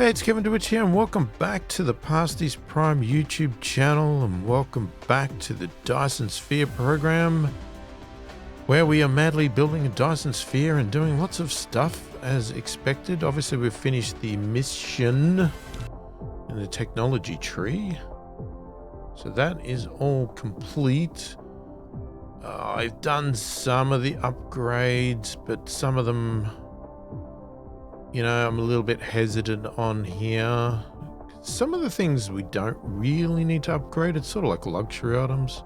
G'day, it's Kevin DeWitch here, and welcome back to the pasthisprime YouTube channel, and welcome back to the Dyson Sphere Program, where we are madly building a Dyson Sphere and doing lots of stuff as expected. Obviously, we've finished the mission in the technology tree, so that is all complete. I've done some of the upgrades, but some of them, you know, I'm a little bit hesitant on here. Some of the things we don't really need to upgrade. It's sort of like luxury items.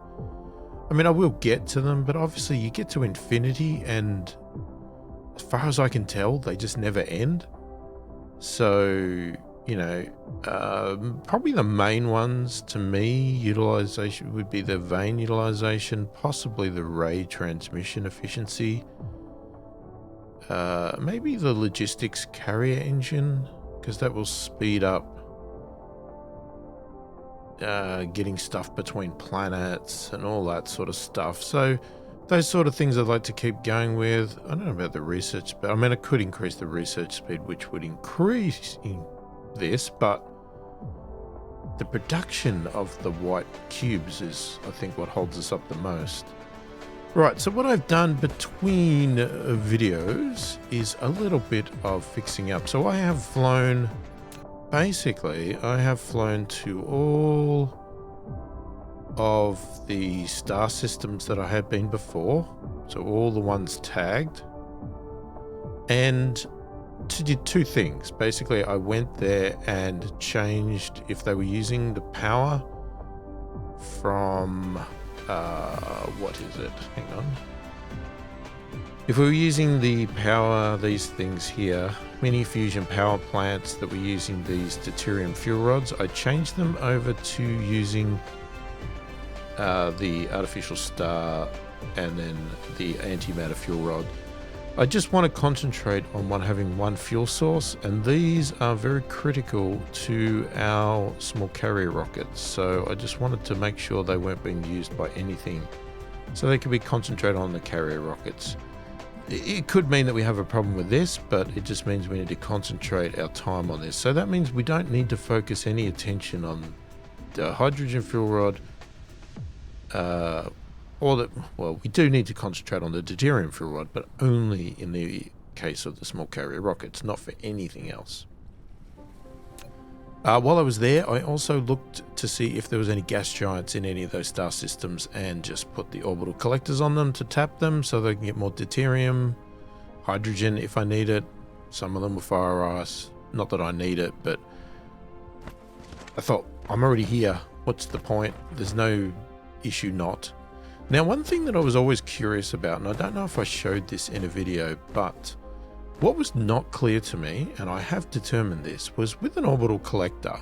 I mean, I will get to them, but obviously you get to infinity, and as far as I can tell, they just never end. So, you know, probably the main ones to me, utilization would be the vein utilization, possibly the ray transmission efficiency. Maybe the logistics carrier engine, because that will speed up getting stuff between planets and all that sort of stuff. So those sort of things I'd like to keep going with. I don't know about the research, but I mean, I could increase the research speed, which would increase in this, but the production of the white cubes is, I think, what holds us up the most. Right, so what I've done between videos is a little bit of fixing up. So I have flown, basically, I have flown to all of the star systems that I had been before. So all the ones tagged. And did two things. Basically, I went there and changed if they were using the power from... what is it? Hang on. If we were using the power, these things here, mini fusion power plants that were using these deuterium fuel rods, I changed them over to using the artificial star and then the antimatter fuel rod. I just want to concentrate on having one fuel source, and these are very critical to our small carrier rockets. So I just wanted to make sure they weren't being used by anything, so they could be concentrated on the carrier rockets. It could mean that we have a problem with this, but it just means we need to concentrate our time on this. So that means we don't need to focus any attention on the hydrogen fuel rod, well, we do need to concentrate on the deuterium fuel rod, but only in the case of the small carrier rockets, not for anything else. While I was there, I also looked to see if there was any gas giants in any of those star systems, and just put the orbital collectors on them to tap them so they can get more deuterium, hydrogen if I need it. Some of them were fire ice. Not that I need it, but I thought, I'm already here. What's the point? There's no issue not. Now, one thing that I was always curious about, and I don't know if I showed this in a video, but what was not clear to me, and I have determined this, was with an orbital collector,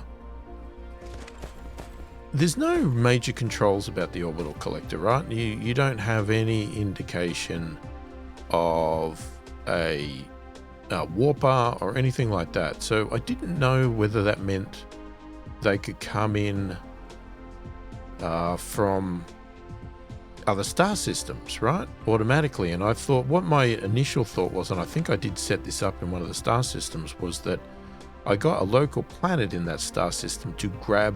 there's no major controls about the orbital collector, right? You don't have any indication of a warper or anything like that. So I didn't know whether that meant they could come in from other star systems, right, automatically. And I thought, what my initial thought was, and I think I did set this up in one of the star systems, was that I got a local planet in that star system to grab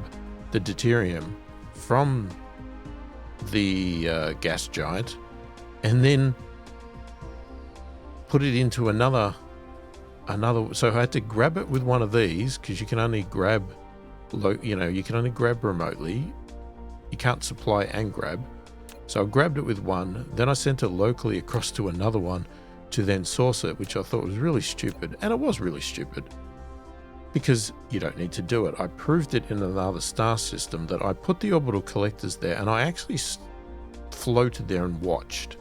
the deuterium from the gas giant and then put it into another, so I had to grab it with one of these, because you can only grab, you can only grab remotely, you can't supply and grab. So I grabbed it with one, then I sent it locally across to another one to then source it, which I thought was really stupid. And it was really stupid, because you don't need to do it. I proved it in another star system that I put the orbital collectors there, and I actually floated there and watched.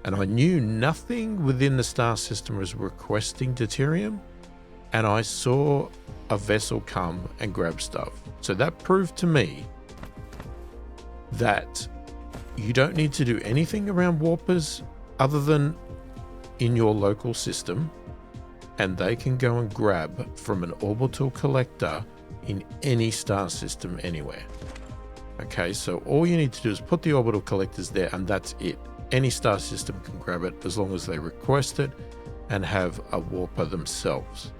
And I knew nothing within the star system was requesting deuterium, and I saw a vessel come and grab stuff. So that proved to me that you don't need to do anything around warpers other than in your local system, and they can go and grab from an orbital collector in any star system anywhere. Okay, so all you need to do is put the orbital collectors there, and that's it. Any star system can grab it as long as they request it and have a warper themselves.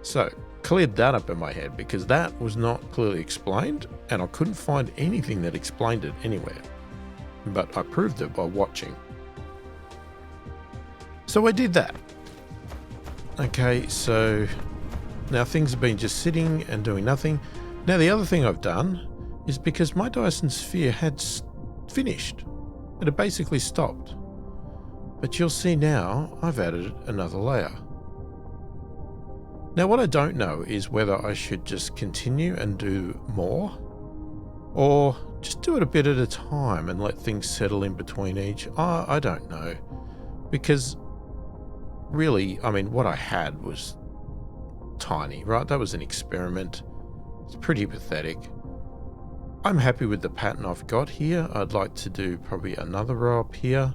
So cleared that up in my head because that was not clearly explained and I couldn't find anything that explained it anywhere. But I proved it by watching. So I did that. Okay, so now things have been just sitting and doing nothing. Now the other thing I've done is because my Dyson Sphere had finished. It had basically stopped. But you'll see now I've added another layer. Now what I don't know is whether I should just continue and do more or just do it a bit at a time and let things settle in between each. I don't know. Because really, I mean, what I had was tiny, right? That was an experiment. It's pretty pathetic. I'm happy with the pattern I've got here. I'd like to do probably another row up here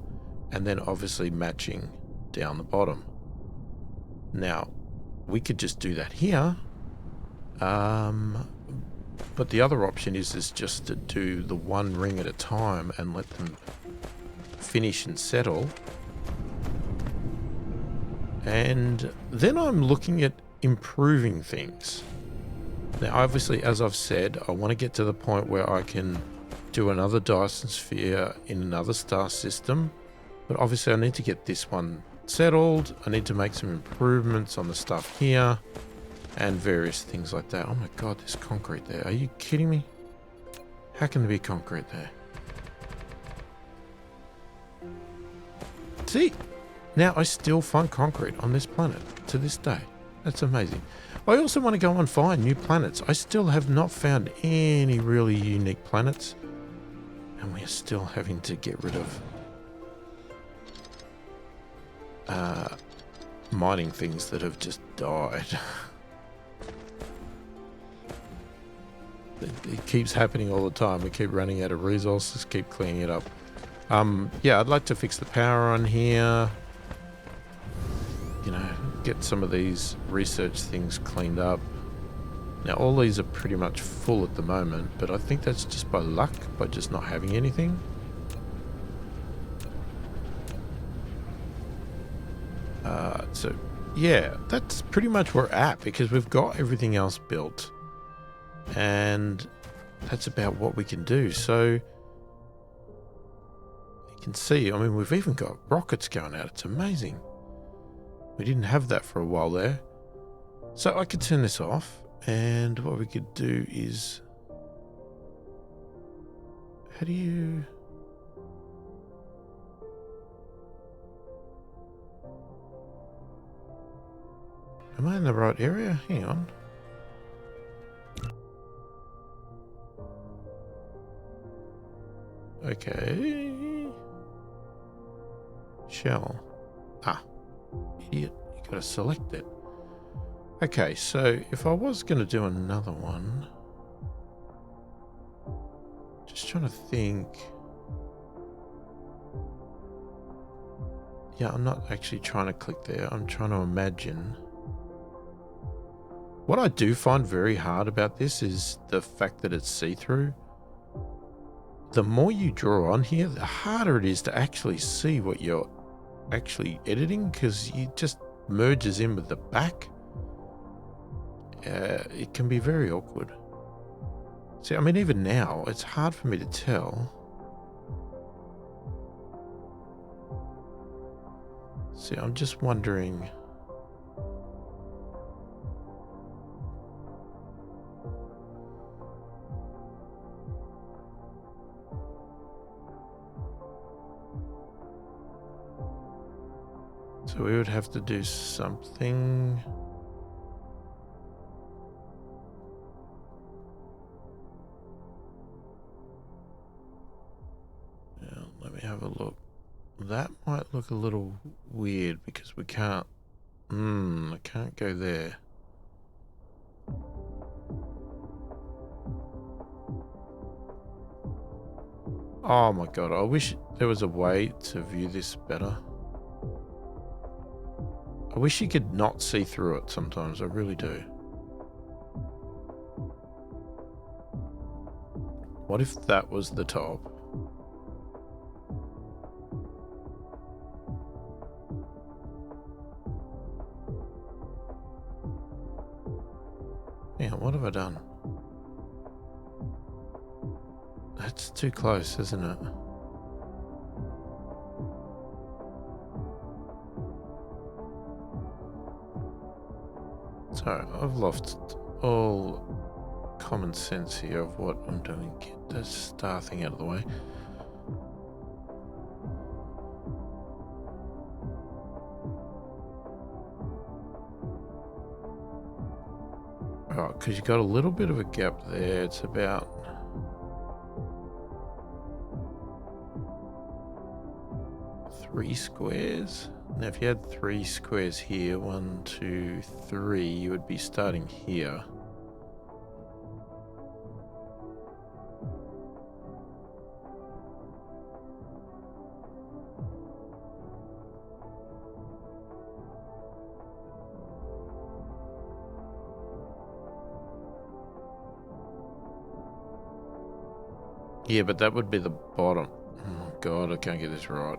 and then obviously matching down the bottom. Now, we could just do that here. But the other option is just to do the one ring at a time and let them finish and settle. And then I'm looking at improving things. Now, obviously, as I've said, I want to get to the point where I can do another Dyson Sphere in another star system. But obviously, I need to get this one settled. I need to make some improvements on the stuff here and various things like that. Oh my God, there's concrete there. Are you kidding me? How can there be concrete there? See? Now I still find concrete on this planet to this day. That's amazing. I also want to go and find new planets. I still have not found any really unique planets. And we are still having to get rid of mining things that have just died. It keeps happening all the time. We keep running out of resources, keep cleaning it up. Yeah, I'd like to fix the power on here. You know, get some of these research things cleaned up. Now, all these are pretty much full at the moment, but I think that's just by luck, by just not having anything. So, yeah, that's pretty much where we're at because we've got everything else built. And that's about what we can do. So, you can see, I mean, we've even got rockets going out. It's amazing. We didn't have that for a while there. So I could turn this off. And what we could do is... How do you... Am I in the right area? Hang on. Okay. Shell. Ah. Idiot. You gotta select it. Okay, so if I was gonna do another one... Just trying to think... Yeah, I'm not actually trying to click there. I'm trying to imagine... What I do find very hard about this is the fact that it's see-through. The more you draw on here, the harder it is to actually see what you're actually editing because it just merges in with the back. It can be very awkward. See, I mean, even now, it's hard for me to tell. See, I'm just wondering... So we would have to do something. Yeah, let me have a look. That might look a little weird because we can't. I can't go there. Oh my God, I wish there was a way to view this better. I wish you could not see through it sometimes, I really do. What if that was the top? it's too close, isn't it? So I've lost all common sense here of what I'm doing. Get this star thing out of the way. Oh, because you got a little bit of a gap there. It's about 3 squares. Now, if you had 3 squares here, 1, 2, 3, you would be starting here. Yeah, but that would be the bottom. Oh God, I can't get this right.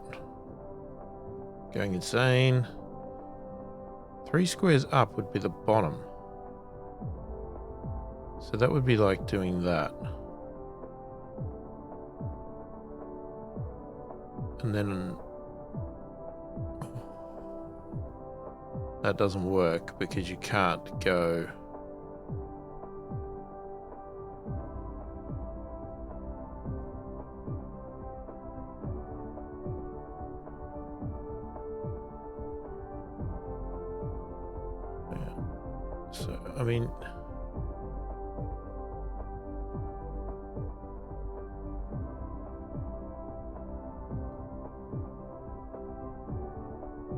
Going insane. 3 squares up would be the bottom. So that would be like doing that. And then that doesn't work because you can't go. So, I mean,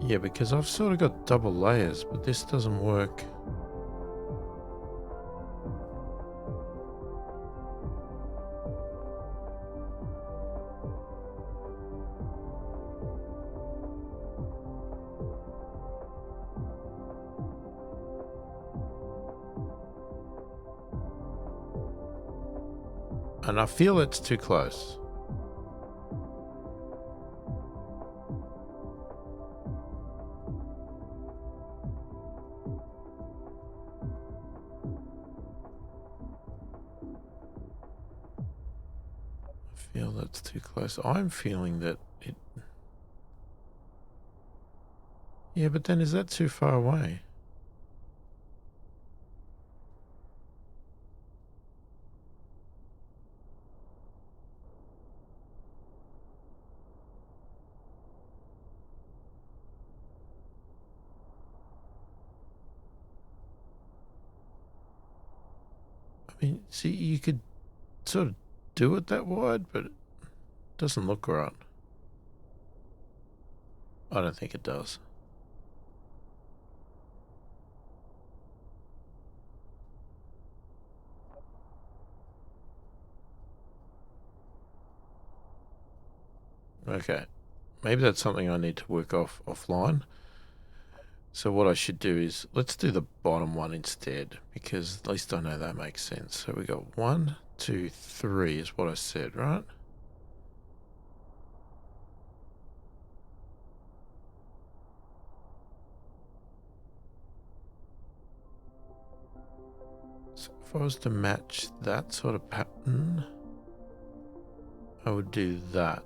yeah, because I've sort of got double layers, but this doesn't work. And I feel it's too close. I feel that's too close. I'm feeling that it... Yeah, but then is that too far away? I mean, see, you could sort of do it that wide, but it doesn't look right. I don't think it does. Okay, maybe that's something I need to work offline. So what I should do is, let's do the bottom one instead, because at least I know that makes sense. So we got 1, 2, 3 is what I said, right? So if I was to match that sort of pattern, I would do that.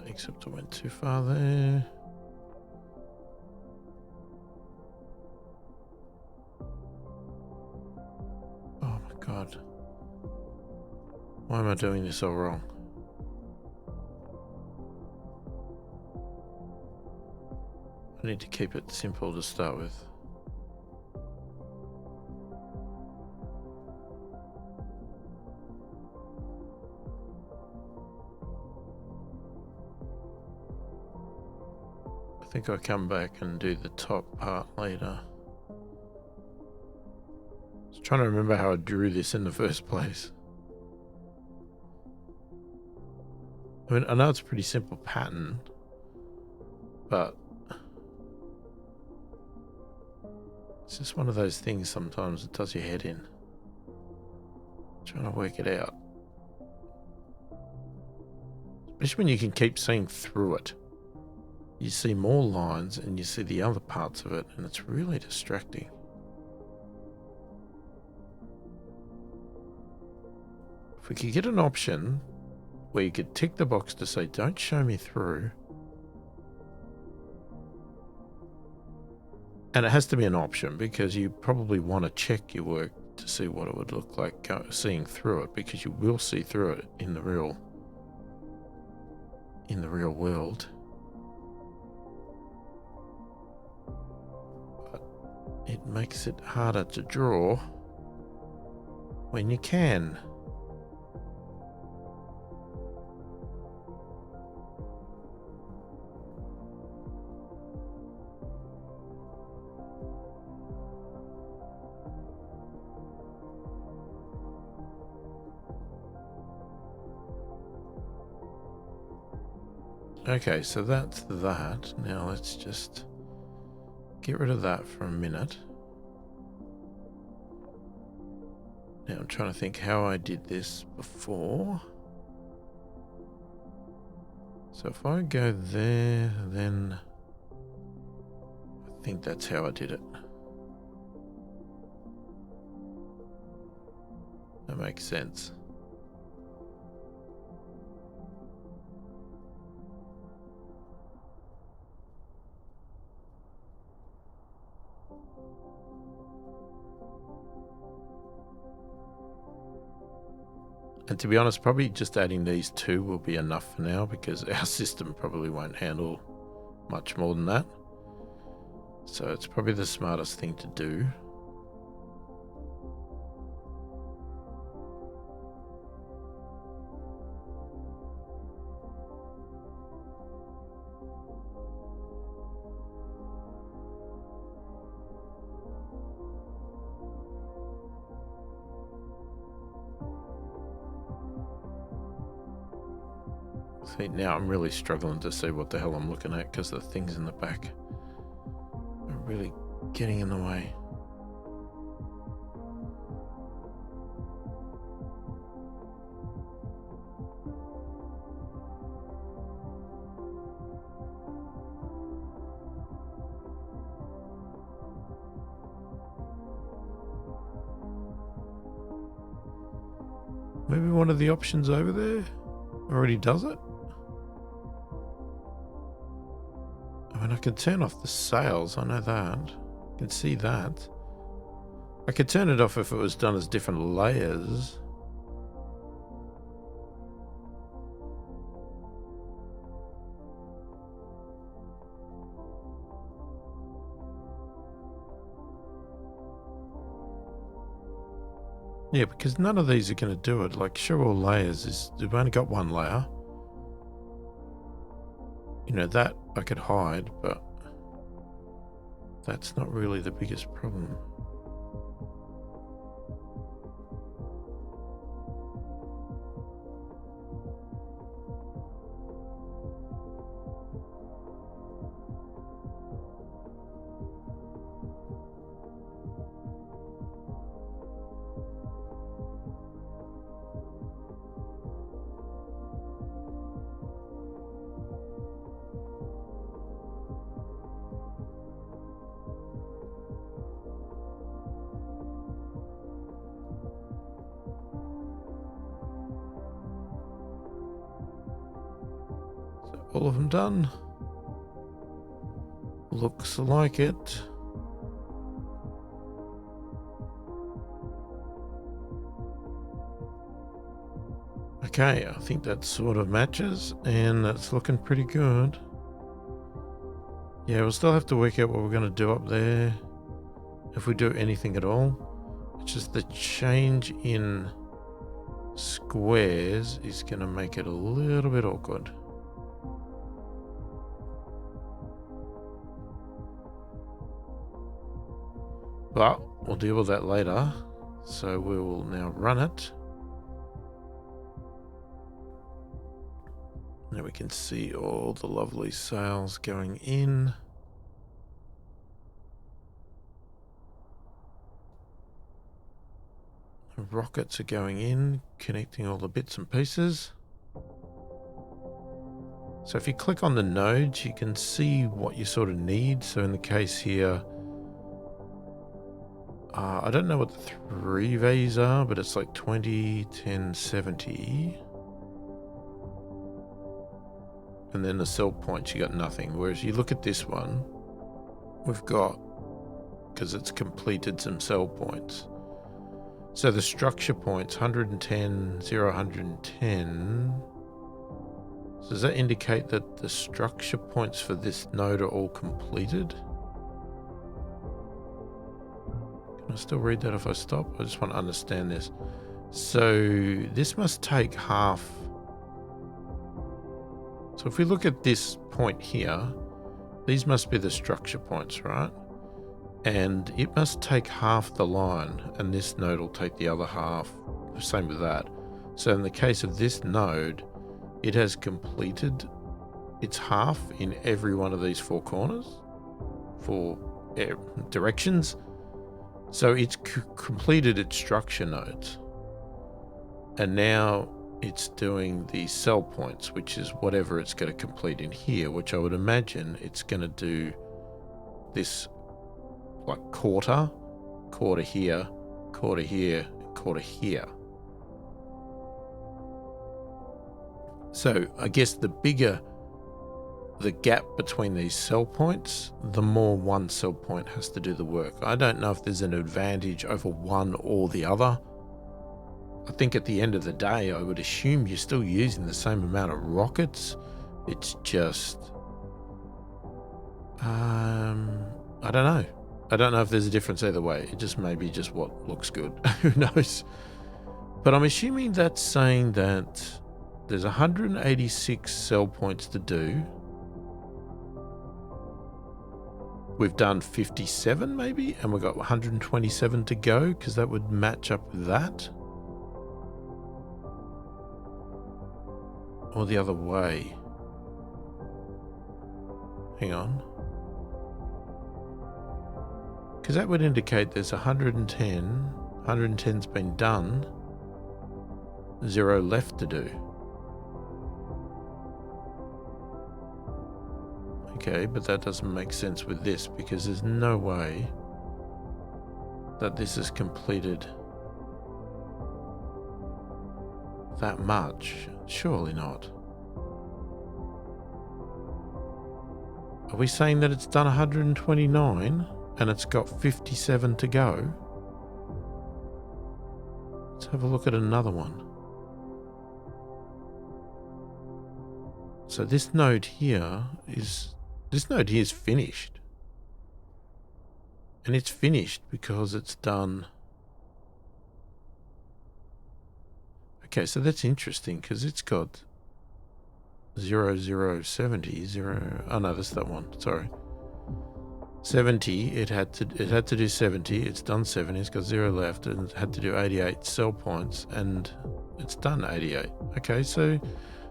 Except I went too far there. Oh my God. Why am I doing this all wrong? I need to keep it simple to start with. I think I'll come back and do the top part later. I was trying to remember how I drew this in the first place. I mean, I know it's a pretty simple pattern, but it's just one of those things sometimes that does your head in. Trying to work it out. Especially when you can keep seeing through it. You see more lines and you see the other parts of it, and it's really distracting. If we could get an option where you could tick the box to say, don't show me through. And it has to be an option because you probably want to check your work to see what it would look like seeing through it, because you will see through it in the real world. But it makes it harder to draw when you can. Okay, so that's that. Now let's just get rid of that for a minute. Now I'm trying to think how I did this before. So if I go there, then I think that's how I did it. That makes sense. And to be honest, probably just adding these two will be enough for now, because our system probably won't handle much more than that. So it's probably the smartest thing to do. See, now I'm really struggling to see what the hell I'm looking at because the things in the back are really getting in the way. Maybe one of the options over there already does it. I mean, I can turn off the sails, I know that. I can see that. I could turn it off if it was done as different layers. Yeah, because none of these are going to do it. Like, show all layers is, we've only got one layer. You know, that I could hide, but that's not really the biggest problem. All of them done. Looks like it. Okay, I think that sort of matches, and that's looking pretty good. Yeah, we'll still have to work out what we're going to do up there, if we do anything at all. It's just the change in squares is going to make it a little bit awkward. But we'll deal with that later. So we will now run it. Now we can see all the lovely sails going in. The rockets are going in, connecting all the bits and pieces. So if you click on the nodes, you can see what you sort of need. So in the case here, I don't know what the 3 values are, but it's like 20, 10, 70. And then the cell points, you got nothing. Whereas you look at this one, we've got, because it's completed some cell points. So the structure points, 110, 0, 110. So does that indicate that the structure points for this node are all completed? Can I still read that if I stop? I just want to understand this. So this must take half. So if we look at this point here, these must be the structure points, right? And it must take half the line, and this node will take the other half. Same with that. So in the case of this node, it has completed its half in every one of these 4 corners, 4 directions. So it's completed its structure nodes. And now it's doing the cell points, which is whatever it's going to complete in here, which I would imagine it's going to do this like quarter here, quarter here, quarter here. So I guess the bigger the gap between these cell points, the more one cell point has to do the work. I don't know if there's an advantage over one or the other. I think at the end of the day, I would assume you're still using the same amount of rockets. It's just, I don't know. I don't know if there's a difference either way. It just may be just what looks good. Who knows? But I'm assuming that's saying that there's 186 cell points to do. We've done 57 maybe, and we've got 127 to go, because that would match up with that. Or the other way. Hang on. Because that would indicate there's 110. 110's been done. 0 left to do. Okay, but that doesn't make sense with this, because there's no way that this is completed that much. Surely not. Are we saying that it's done 129 and it's got 57 to go? Let's have a look at another one. So this node here is finished. And it's finished because it's done. Okay, so that's interesting, because it's got 0, 0, 70, 0. Oh no, that's that one. Sorry. 70. It had to do 70. It's done 70. It's got 0 left, and it had to do 88 cell points, and it's done 88. Okay, so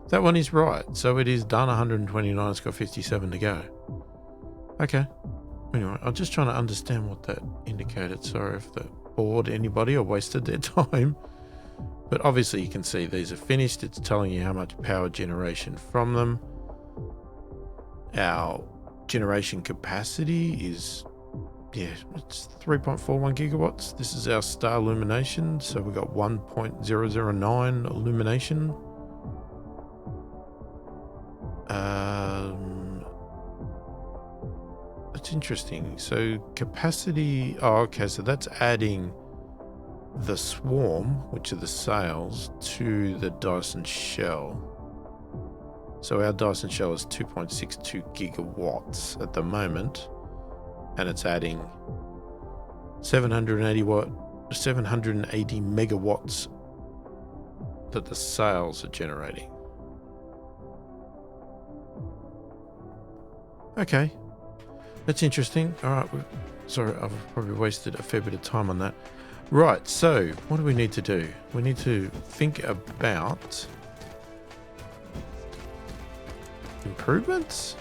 that one is right. So it is done 129. It's got 57 to go. Okay. Anyway, I'm just trying to understand what that indicated. Sorry if that bored anybody or wasted their time. But obviously you can see these are finished. It's telling you how much power generation from them. Our generation capacity is, it's 3.41 gigawatts. This is our star illumination. So we've got 1.009 illumination. That's interesting. So capacity, okay, so that's adding the swarm, which are the sails, to the Dyson shell. So our Dyson shell is 2.62 gigawatts at the moment, and it's adding 780 megawatts that the sails are generating. Okay, that's interesting. All right, sorry, I've probably wasted a fair bit of time on that. Right, so what do we need to do? We need to think about improvements.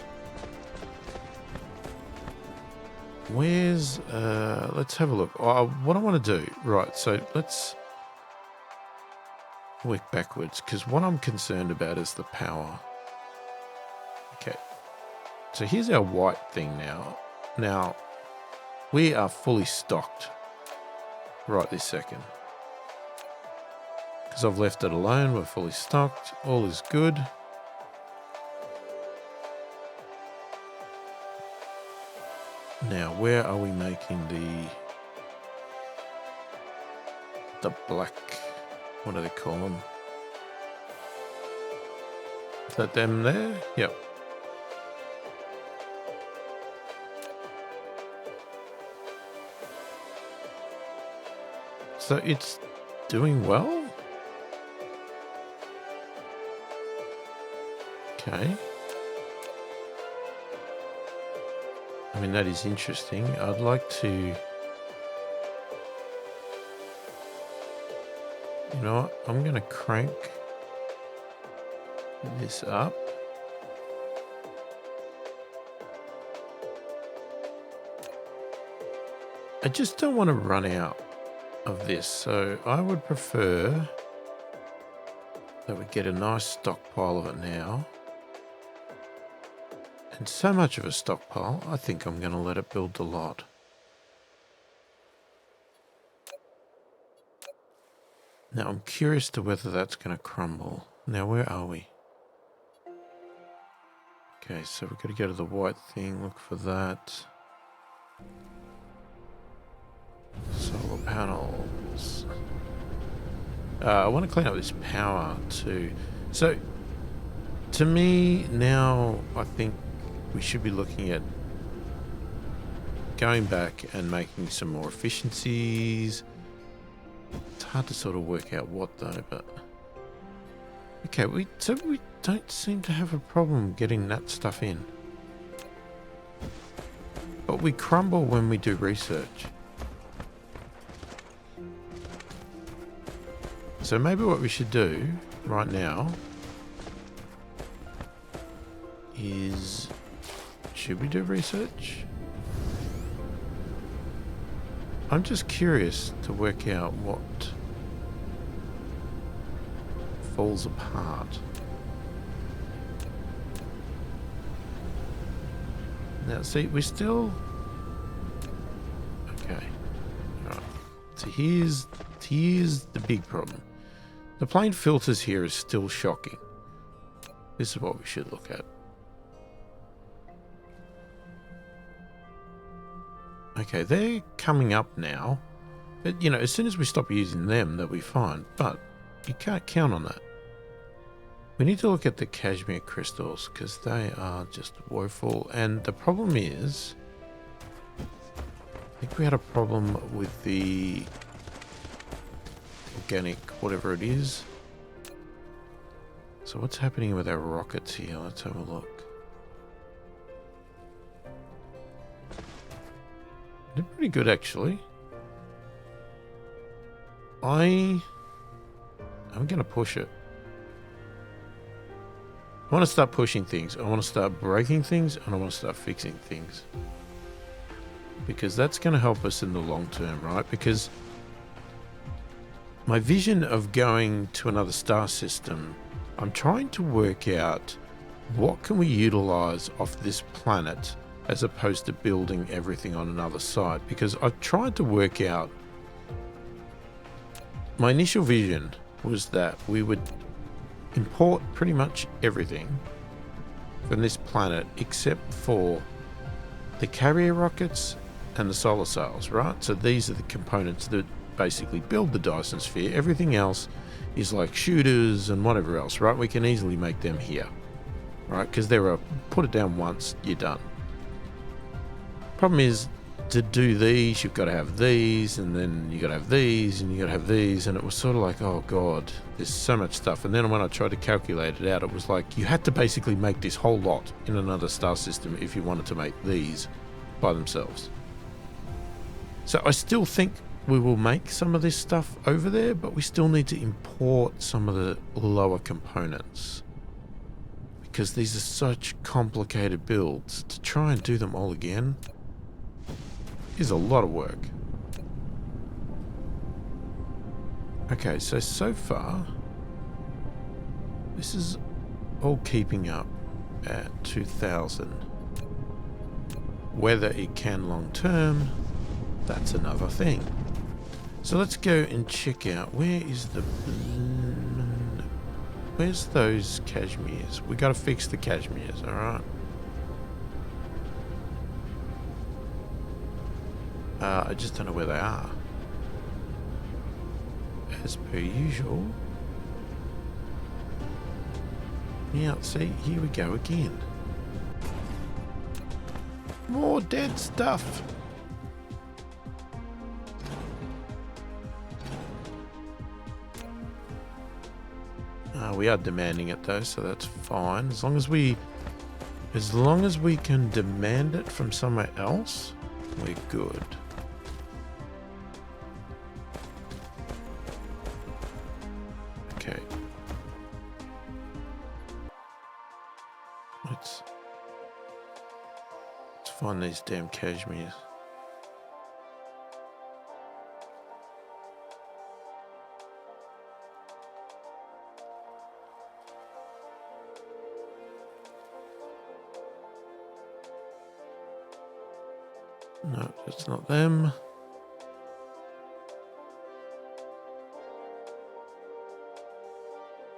Where's, let's have a look. What I want to do, right, so let's work backwards, because what I'm concerned about is the power. Okay. So here's our white thing now. Now, we are fully stocked right this second. Because I've left it alone, we're fully stocked, all is good. Now, where are we making the black, what do they call them? Is that them there? Yep. So it's doing well? Okay. I mean, that is interesting. I'd like to... You know what? I'm going to crank this up. I just don't want to run out of this, so I would prefer that we get a nice stockpile of it now. And so much of a stockpile, I think I'm going to let it build the lot. Now I'm curious to whether that's going to crumble. Now where are we? Okay, so we've got to go to the white thing, look for that. Solar panels. I want to clean up this power too. So, to me now, I think we should be looking at going back and making some more efficiencies. It's hard to sort of work out what though, but... Okay, so we don't seem to have a problem getting that stuff in. But we crumble when we do research. So maybe what we should do right now is... Should we do research? I'm just curious to work out what falls apart. Now, see, we still... Okay. All right. So here's the big problem. The plane filters here is still shocking. This is what we should look at. Okay, they're coming up now. But, you know, as soon as we stop using them, they'll be fine. But you can't count on that. We need to look at the Casimir crystals because they are just woeful. And the problem is, I think we had a problem with the organic, whatever it is. So what's happening with our rockets here? Let's have a look. They're pretty good, actually. I'm going to push it. I want to start pushing things. I want to start breaking things, and I want to start fixing things. Because that's going to help us in the long term, right? Because my vision of going to another star system, I'm trying to work out what can we utilize off this planet as opposed to building everything on another site, because I've tried to work out, my initial vision was that we would import pretty much everything from this planet except for the carrier rockets and the solar sails, right? So these are the components that basically build the Dyson Sphere. Everything else is like shooters and whatever else, right? We can easily make them here, right? Because they're put it down once, you're done. Problem is, to do these, you've got to have these, and then you got to have these, and you got to have these, and it was sort of like, oh god, there's so much stuff. And then when I tried to calculate it out, it was like you had to basically make this whole lot in another star system if you wanted to make these by themselves. So I still think we will make some of this stuff over there, but we still need to import some of the lower components, because these are such complicated builds. To try and do them all again is a lot of work. Okay, so far this is all keeping up. at 2000. Whether it can long term, that's another thing. So let's go and check out, where's those Casimirs? We got to fix the Casimirs, all right? I just don't know where they are. As per usual. Yeah, see, here we go again. More dead stuff. We are demanding it though, so that's fine. As long as we can demand it from somewhere else, we're good. Okay. Let's find these damn Casimirs. No, that's not them.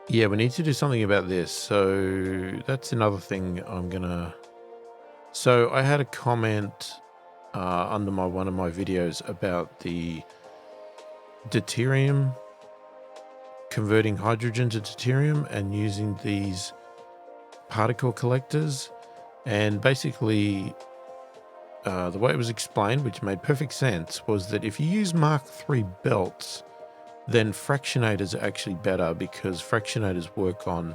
Yeah, we need to do something about this. So that's another thing I'm gonna... So I had a comment under one of my videos about the deuterium, converting hydrogen to deuterium and using these particle collectors. And basically, the way it was explained, which made perfect sense, was that if you use Mark III belts, then fractionators are actually better because fractionators work on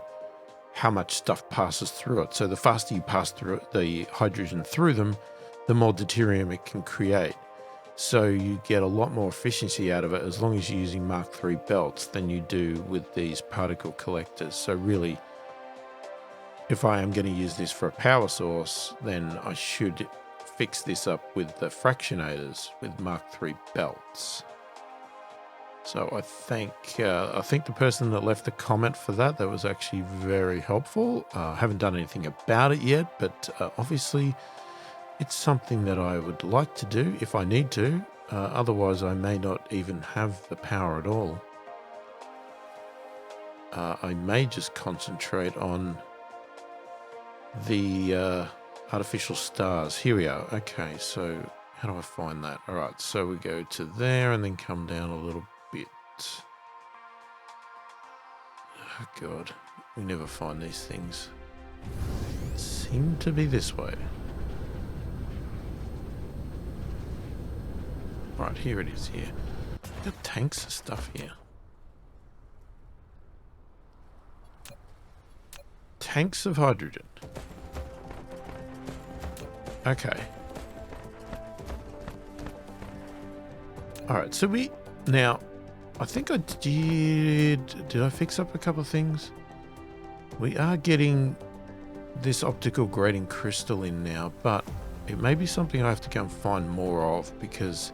how much stuff passes through it. So the faster you pass through the hydrogen through them, the more deuterium it can create. So you get a lot more efficiency out of it as long as you're using Mark III belts than you do with these particle collectors. So really, if I am going to use this for a power source, then I should fix this up with the fractionators with Mark III belts. So I think the person that left the comment for that was actually very helpful. I haven't done anything about it yet, but obviously it's something that I would like to do if I need to. Otherwise, I may not even have the power at all. I may just concentrate on the artificial stars. Here we are. Okay, so how do I find that? All right, so we go to there and then come down a little bit. Oh God, we never find these things. It seemed to be this way. Right, here it is here. Got tanks of stuff here. Tanks of hydrogen. Okay. Alright, so now, I think I did I fix up a couple of things? We are getting this optical grating crystal in now, but it may be something I have to go and find more of because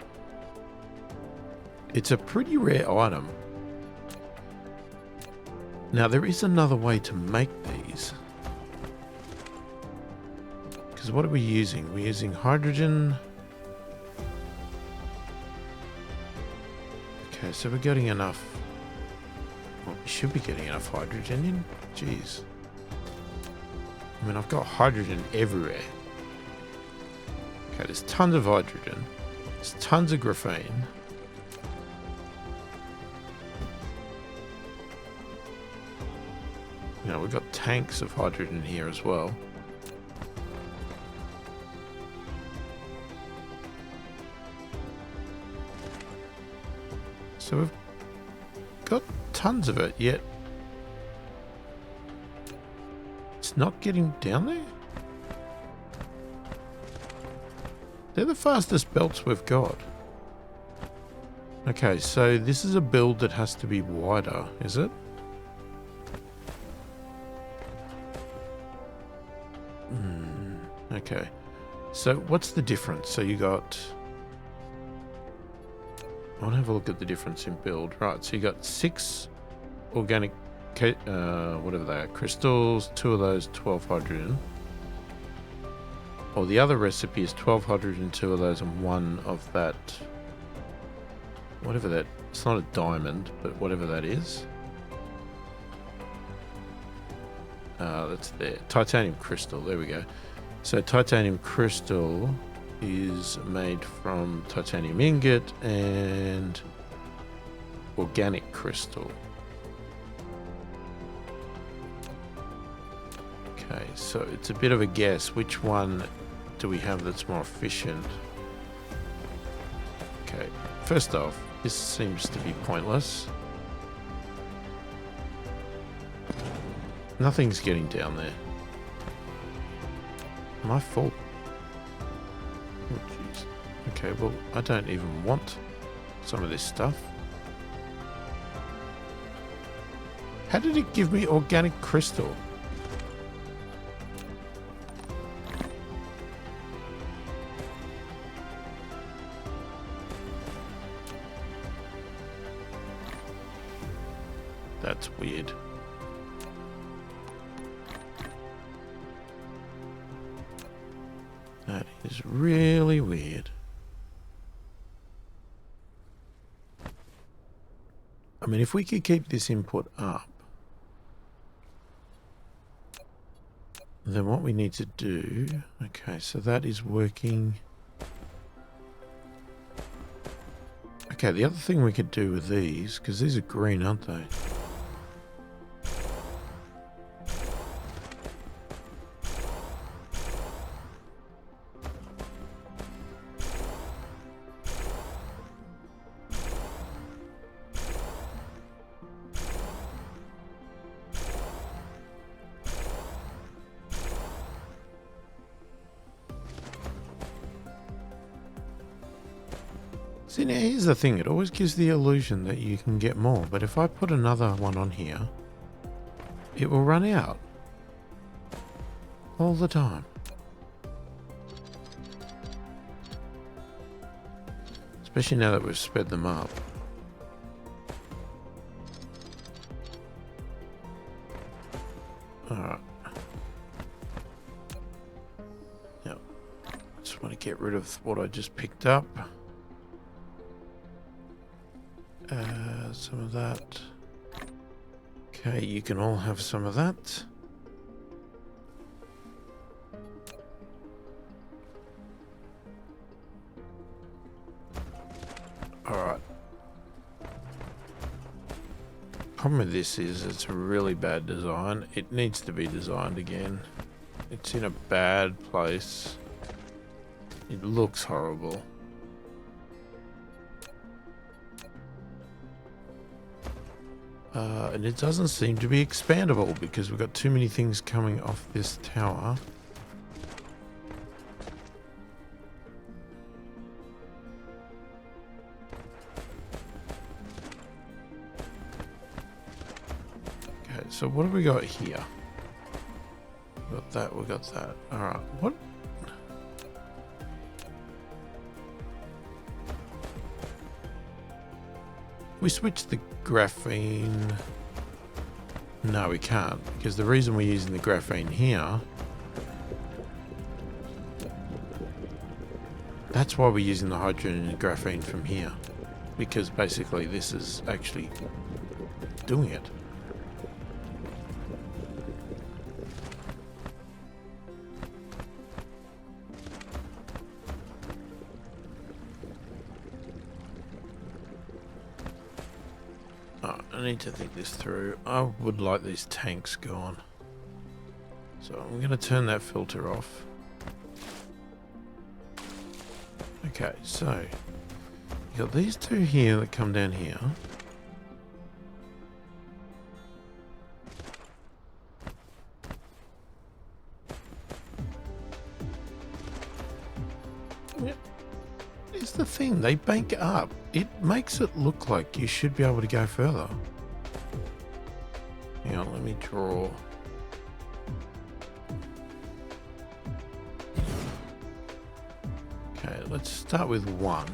it's a pretty rare item. Now, there is another way to make these. Because what are we using? We're using hydrogen. Okay, so we're getting enough. Well, we should be getting enough hydrogen in. Jeez. I mean, I've got hydrogen everywhere. Okay, there's tons of hydrogen. There's tons of graphene. You know, we've got tanks of hydrogen here as well. So we've got tons of it, yet it's not getting down there. They're the fastest belts we've got. Okay, so this is a build that has to be wider, is it? Okay, so what's the difference? So you got... I want to have a look at the difference in build. Right, so you got 6 organic whatever they are, crystals, 2 of those, 12 hydrogen. Or the other recipe is 12 hydrogen, 2 of those, and 1 of that, whatever that, it's not a diamond, but whatever that is. That's there, titanium crystal, there we go. So titanium crystal is made from titanium ingot and organic crystal. Okay, so it's a bit of a guess. Which one do we have that's more efficient? Okay, first off, this seems to be pointless. Nothing's getting down there. My fault. Oh, jeez. Okay, well, I don't even want some of this stuff. How did it give me organic crystal? That's weird. That is really weird. I mean, if we could keep this input up, then what we need to do... Okay, so that is working. Okay, the other thing we could do with these, because these are green, aren't they? See, now here's the thing, it always gives the illusion that you can get more, but if I put another one on here, it will run out. All the time. Especially now that we've sped them up. Alright. Yep. Just want to get rid of what I just picked up. Some of that. Okay, you can all have some of that. Alright. Problem with this is it's a really bad design. It needs to be designed again. It's in a bad place. It looks horrible. And it doesn't seem to be expandable because we've got too many things coming off this tower. Okay, so what have we got here? We got that, we got that. Alright, what? We switch the graphene. No, we can't, because the reason we're using the graphene here, that's why we're using the hydrogen and graphene from here, because basically this is actually doing it. I need to think this through. I would like these tanks gone. So I'm going to turn that filter off. Okay, so you got these two here that come down here. Here's the thing, they bank up. It makes it look like you should be able to go further. Hang on, let me draw. Okay, let's start with one.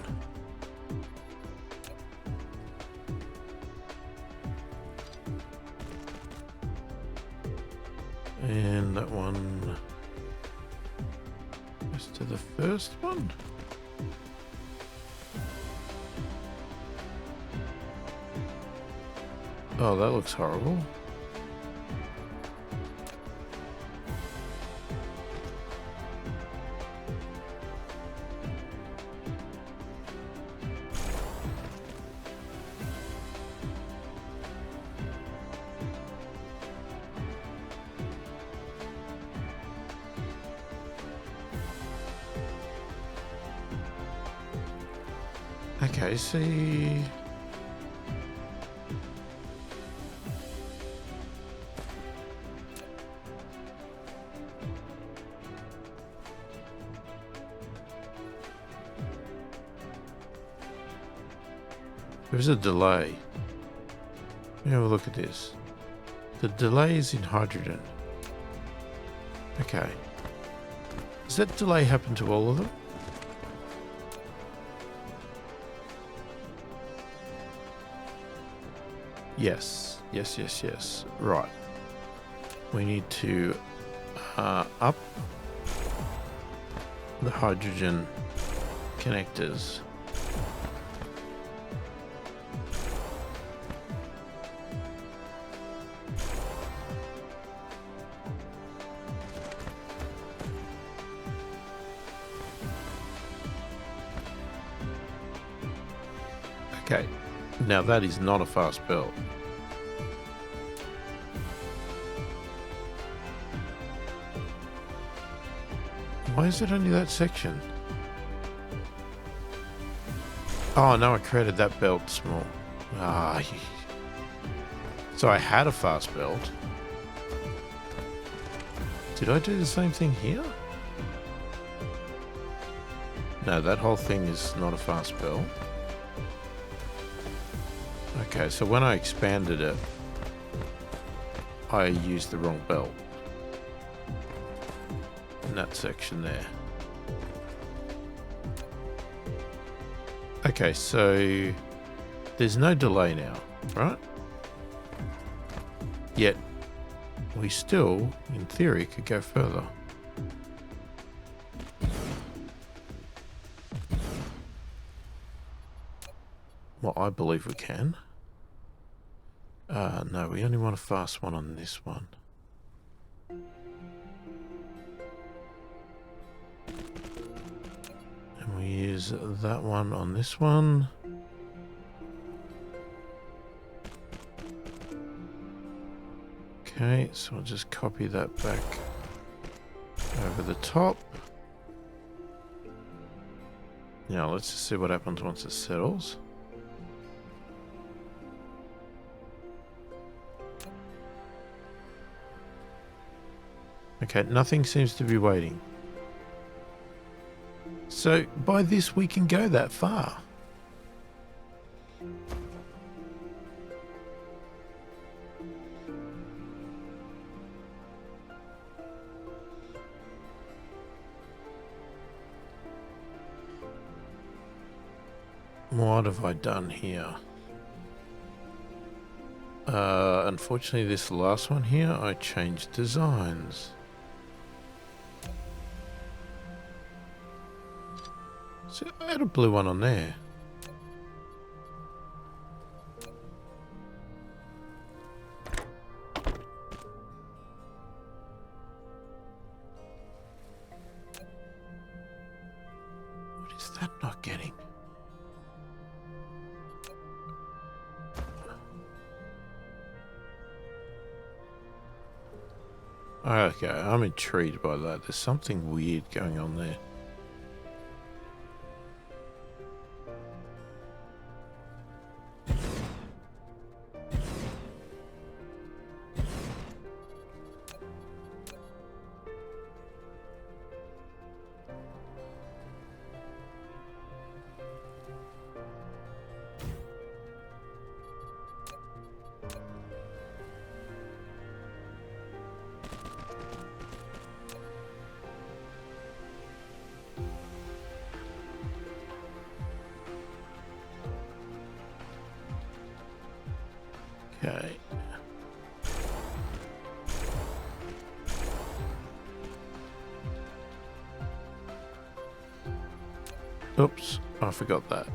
And that one goes to the first one. Oh, that looks horrible. Okay, see. There's a delay. Let me have a look at this. The delay is in hydrogen. Okay. Does that delay happen to all of them? Yes. Yes, yes, yes. Right. We need to up the hydrogen connectors. Okay, now that is not a fast belt. Why is it only that section? Oh no, I created that belt small. Ah, so I had a fast belt. Did I do the same thing here? No, that whole thing is not a fast belt. Okay, so when I expanded it, I used the wrong belt in that section there. Okay, so there's no delay now, right? Yet we still, in theory, could go further. Well, I believe we can. No, we only want a fast one on this one. And we use that one on this one. Okay, so I'll just copy that back over the top. Now let's just see what happens once it settles. Okay, nothing seems to be waiting. So by this we can go that far. What have I done here? Unfortunately this last one here, I changed designs. So I had a blue one on there. What is that not getting? Okay, I'm intrigued by that. There's something weird going on there. Okay. Oops, I forgot that.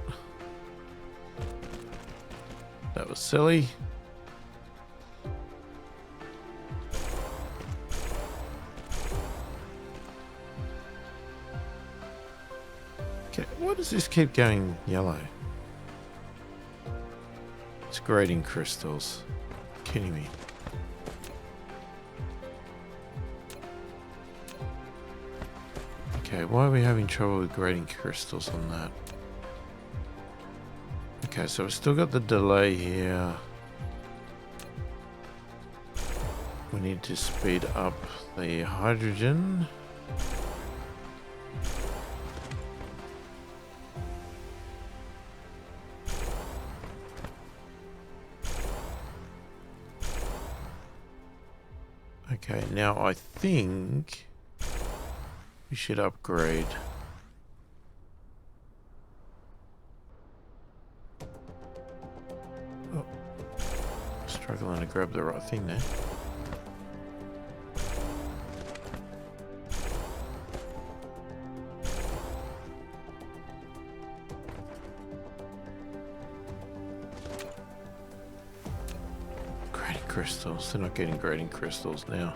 That was silly. Okay, why does this keep going yellow? It's grading crystals. Kidding me. Okay, why are we having trouble with grading crystals on that? Okay, so we've still got the delay here. We need to speed up the hydrogen. Okay, now I think we should upgrade. Oh, struggling to grab the right thing there. Grading crystals. They're not getting grading crystals now.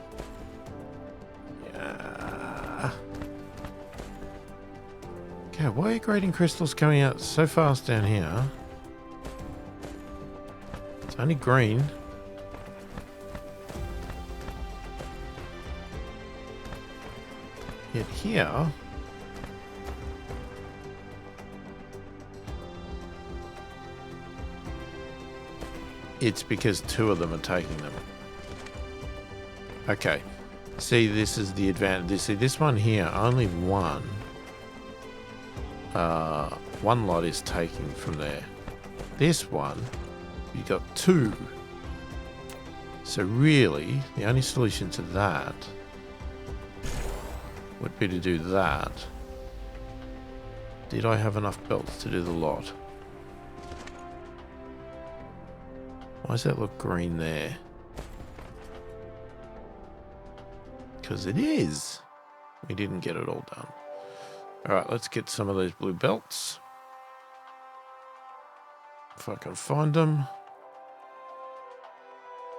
Yeah. Okay, why are grading crystals coming out so fast down here? It's only green. Yet here, it's because two of them are taking them. Okay. See, this is the advantage. See, this one here, only one. One lot is taking from there. This one, you got two. So really, the only solution to that would be to do that. Did I have enough belts to do the lot? Why does that look green there? Because it is. We didn't get it all done. Alright, let's get some of those blue belts. If I can find them.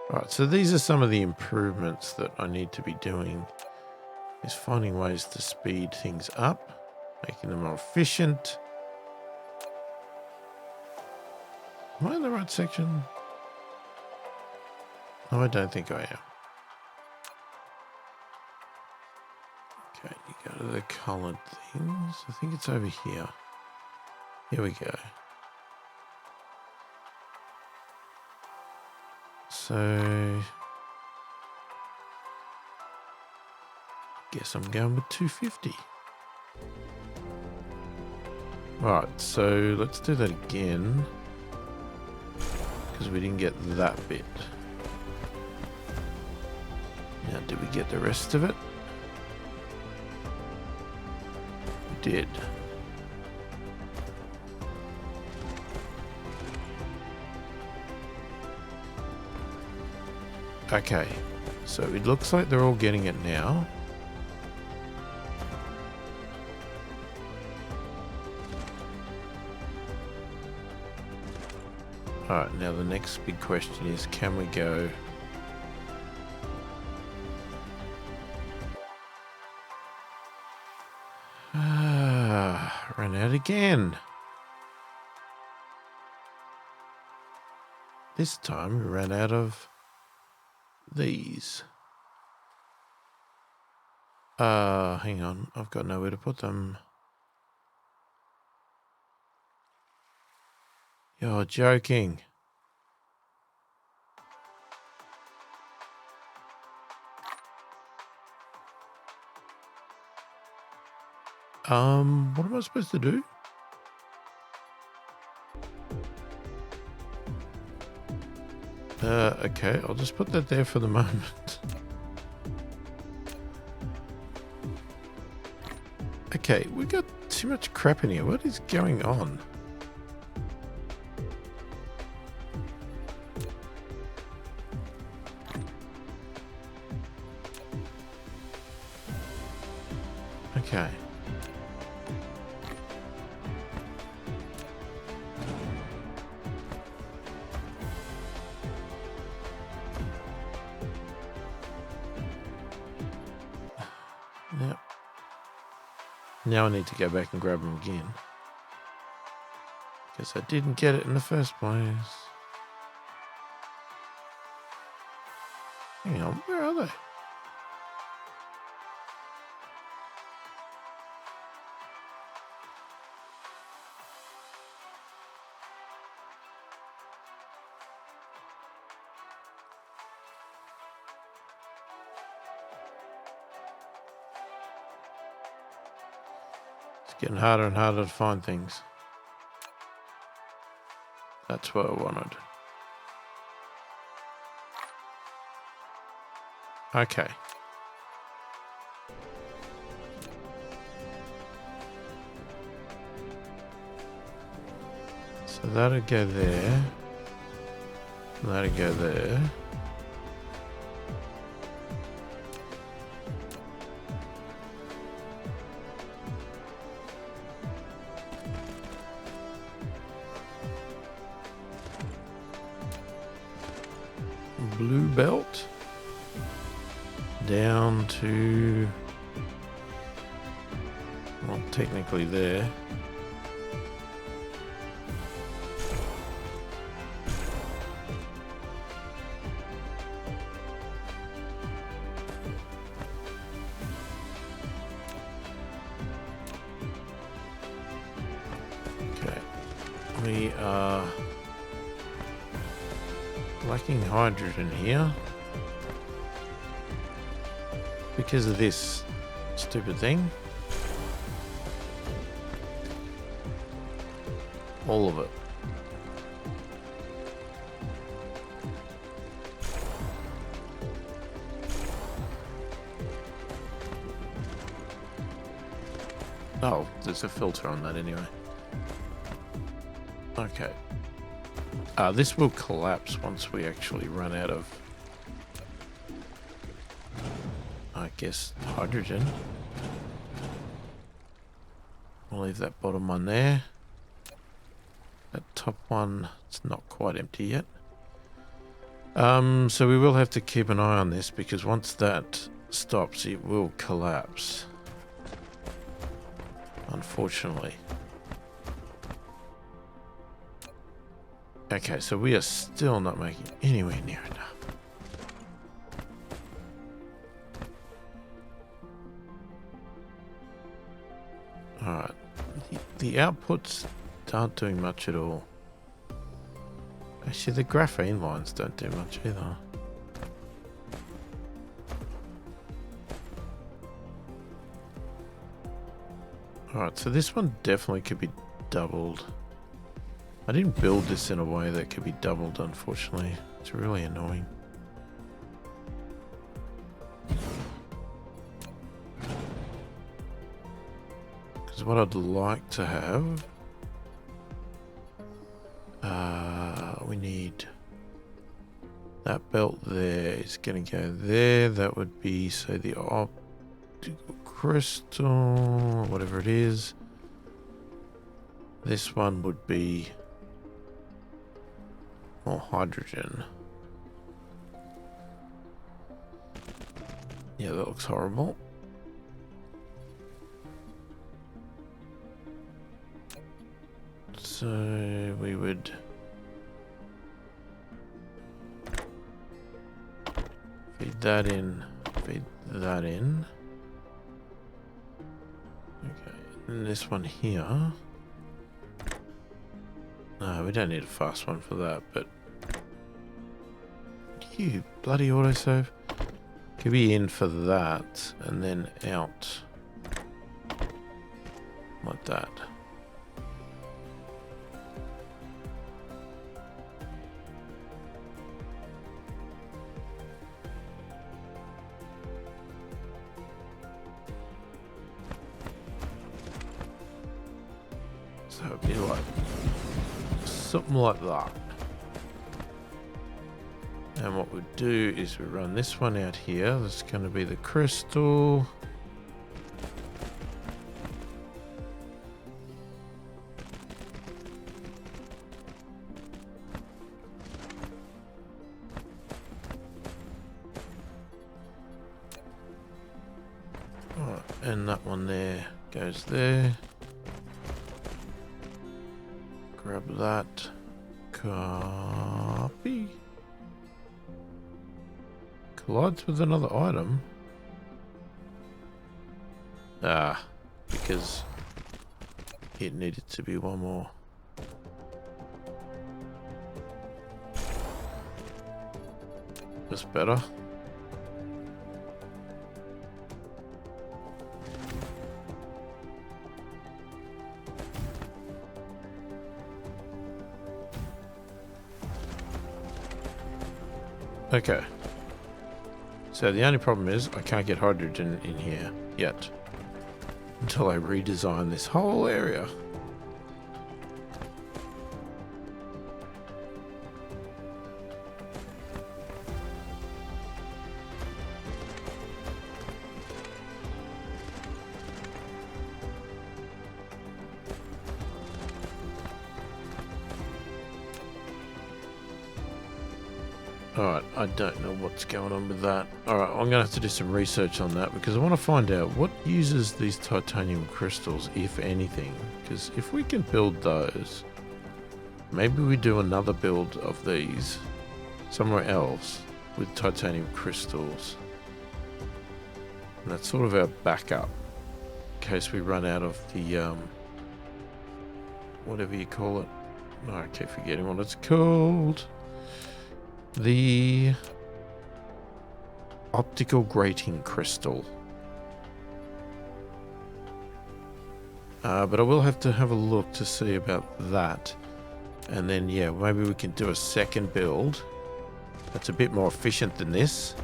Alright, so these are some of the improvements that I need to be doing. Is finding ways to speed things up, making them more efficient. Am I in the right section? No, I don't think I am. Okay, you go to the colored things. I think it's over here. Here we go. So, guess I'm going with 250. Right, so let's do that again. Because we didn't get that bit. Now, did we get the rest of it? We did. Okay, so it looks like they're all getting it now. Alright, now the next big question is, can we go... Run out again. This time we ran out of these. Hang on, I've got nowhere to put them. You're joking. What am I supposed to do? Okay, I'll just put that there for the moment. Okay, we got too much crap in here. What is going on? Okay. Yep. Now I need to go back and grab them again. Because I didn't get it in the first place. Hang on, where are they? It's getting harder and harder to find things. That's what I wanted. Okay. So that'll go there. That'll go there. Blue belt. Down to, well, technically there. Okay, we are lacking hydrogen here. Because of this stupid thing. All of it. Oh, there's a filter on that anyway. Okay. This will collapse once we actually run out of, I guess, hydrogen. We'll leave that bottom one there. That top one, it's not quite empty yet. So we will have to keep an eye on this because once that stops, it will collapse. Unfortunately. Okay, so we are still not making anywhere near enough. Alright, the outputs aren't doing much at all. Actually, the graphene lines don't do much either. Alright, so this one definitely could be doubled. I didn't build this in a way that could be doubled, unfortunately. It's really annoying. Because what I'd like to have... we need... that belt there is going to go there. That would be, say, the optical crystal, whatever it is. This one would be more hydrogen. Yeah, that looks horrible. So we would feed that in, feed that in. Okay, and this one here. No, we don't need a fast one for that, but you bloody autosave. Could be in for that and then out like that. So it'd be like something like that. And what we do is we run this one out here. That's going to be the crystal. Alright. And that one there goes there. Grab that. Copy. Collides with another item. Ah, because it needed to be one more. That's better. Okay. So the only problem is I can't get hydrogen in here yet. Until I redesign this whole area. Alright, I don't know what's going on with that. Alright, I'm going to have to do some research on that because I want to find out what uses these titanium crystals, if anything. Because if we can build those, maybe we do another build of these somewhere else with titanium crystals. And that's sort of our backup in case we run out of the, whatever you call it. Oh, I keep forgetting what it's called. The optical grating crystal. But I will have to have a look to see about that. And then, yeah, maybe we can do a second build that's a bit more efficient than this.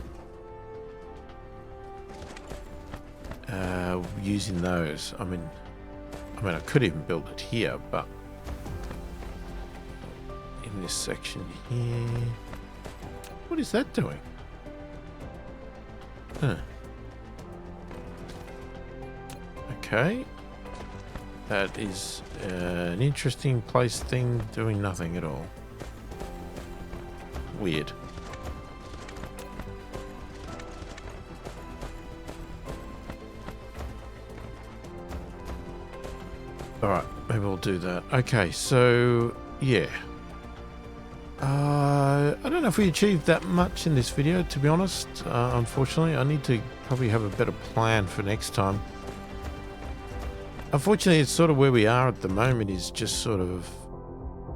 Using those. I mean, I could even build it here, but in this section here. What is that doing? Huh. Okay. That is an interesting place thing doing nothing at all. Weird. Alright, maybe we'll do that. Okay, so yeah. I don't know if we achieved that much in this video, to be honest. Unfortunately, I need to probably have a better plan for next time. Unfortunately, it's sort of where we are at the moment is just sort of,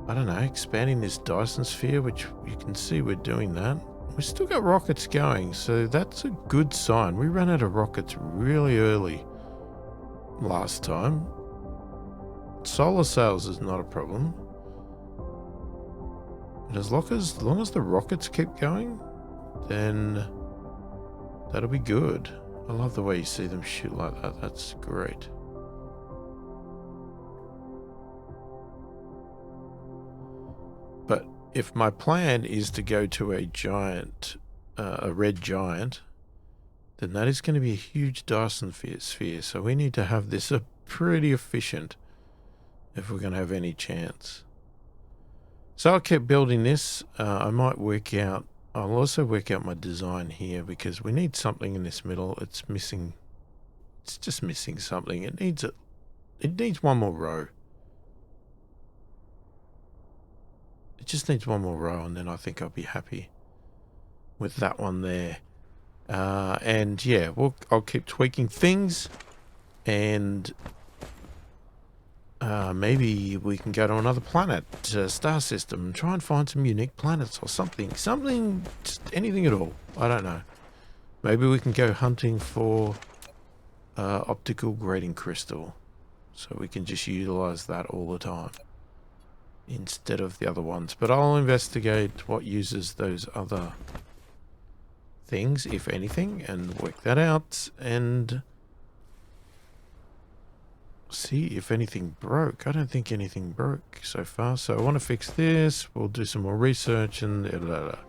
I don't know, expanding this Dyson Sphere, which you can see we're doing that. We've still got rockets going, so that's a good sign. We ran out of rockets really early last time. Solar sails is not a problem. And as long as the rockets keep going, then that'll be good. I love the way you see them shoot like that. That's great. But if my plan is to go to a giant, a red giant, then that is going to be a huge Dyson sphere. So we need to have this pretty efficient if we're going to have any chance. So I'll keep building this. I might work out, I'll also work out my design here because we need something in this middle. It's missing, it's just missing something. It needs one more row. It just needs one more row and then I think I'll be happy with that one there. And yeah, I'll keep tweaking things and maybe we can go to another planet, star system, and try and find some unique planets or something, just anything at all. I don't know. Maybe we can go hunting for optical grating crystal, so we can just utilize that all the time instead of the other ones. But I'll investigate what uses those other things, if anything, and work that out and see if anything broke. I don't think anything broke so far, so I want to fix this. We'll do some more research and blah, blah, blah.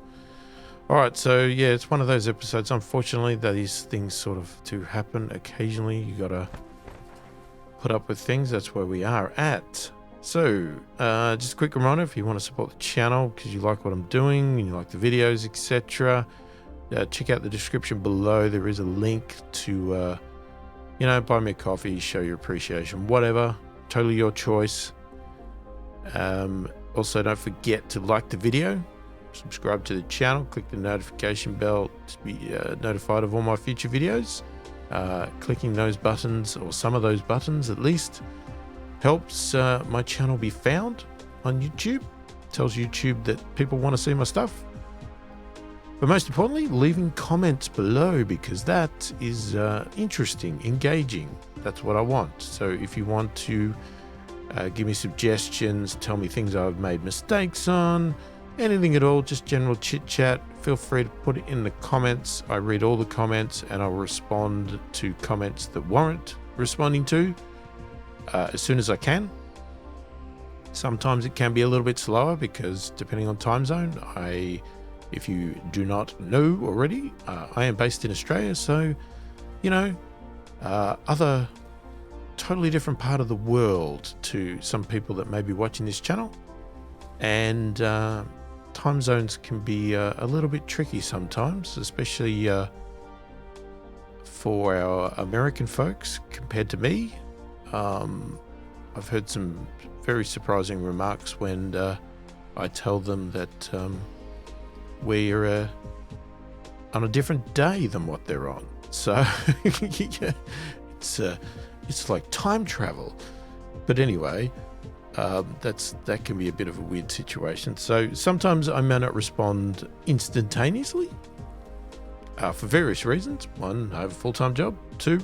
Alright, so yeah, it's one of those episodes. Unfortunately, these things sort of do happen occasionally. You gotta put up with things. That's where we are at. So just a quick reminder, if you want to support the channel because you like what I'm doing and you like the videos, etc., check out the description below. There is a link to you know, buy me a coffee, show your appreciation, whatever. Totally your choice. Also, don't forget to like the video, subscribe to the channel, click the notification bell to be notified of all my future videos. Clicking those buttons, or some of those buttons at least, helps my channel be found on YouTube. Tells YouTube that people want to see my stuff. But most importantly, leaving comments below, because that is interesting, engaging. That's what I want. So if you want to give me suggestions, tell me things I've made mistakes on, anything at all, just general chit chat, feel free to put it in the comments. I read all the comments and I'll respond to comments that warrant responding to as soon as I can. Sometimes it can be a little bit slower because depending on time zone, if you do not know already, I am based in Australia, so, you know, other totally different part of the world to some people that may be watching this channel. And time zones can be a little bit tricky sometimes, especially for our American folks compared to me. I've heard some very surprising remarks when I tell them that we're on a different day than what they're on. So yeah, it's like time travel. But anyway, that can be a bit of a weird situation. So sometimes I may not respond instantaneously for various reasons. One, I have a full-time job. Two,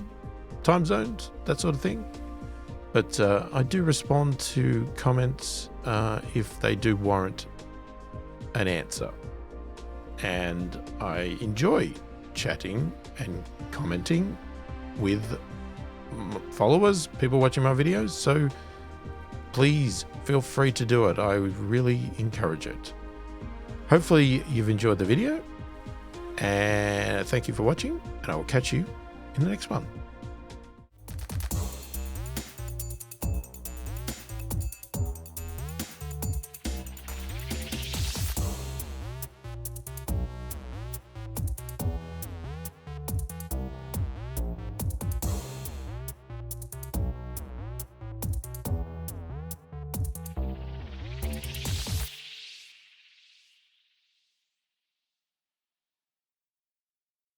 time zones, that sort of thing. But I do respond to comments if they do warrant an answer. And I enjoy chatting and commenting with followers, people watching my videos. So please feel free to do it. I would really encourage it. Hopefully you've enjoyed the video, and thank you for watching, and I will catch you in the next one.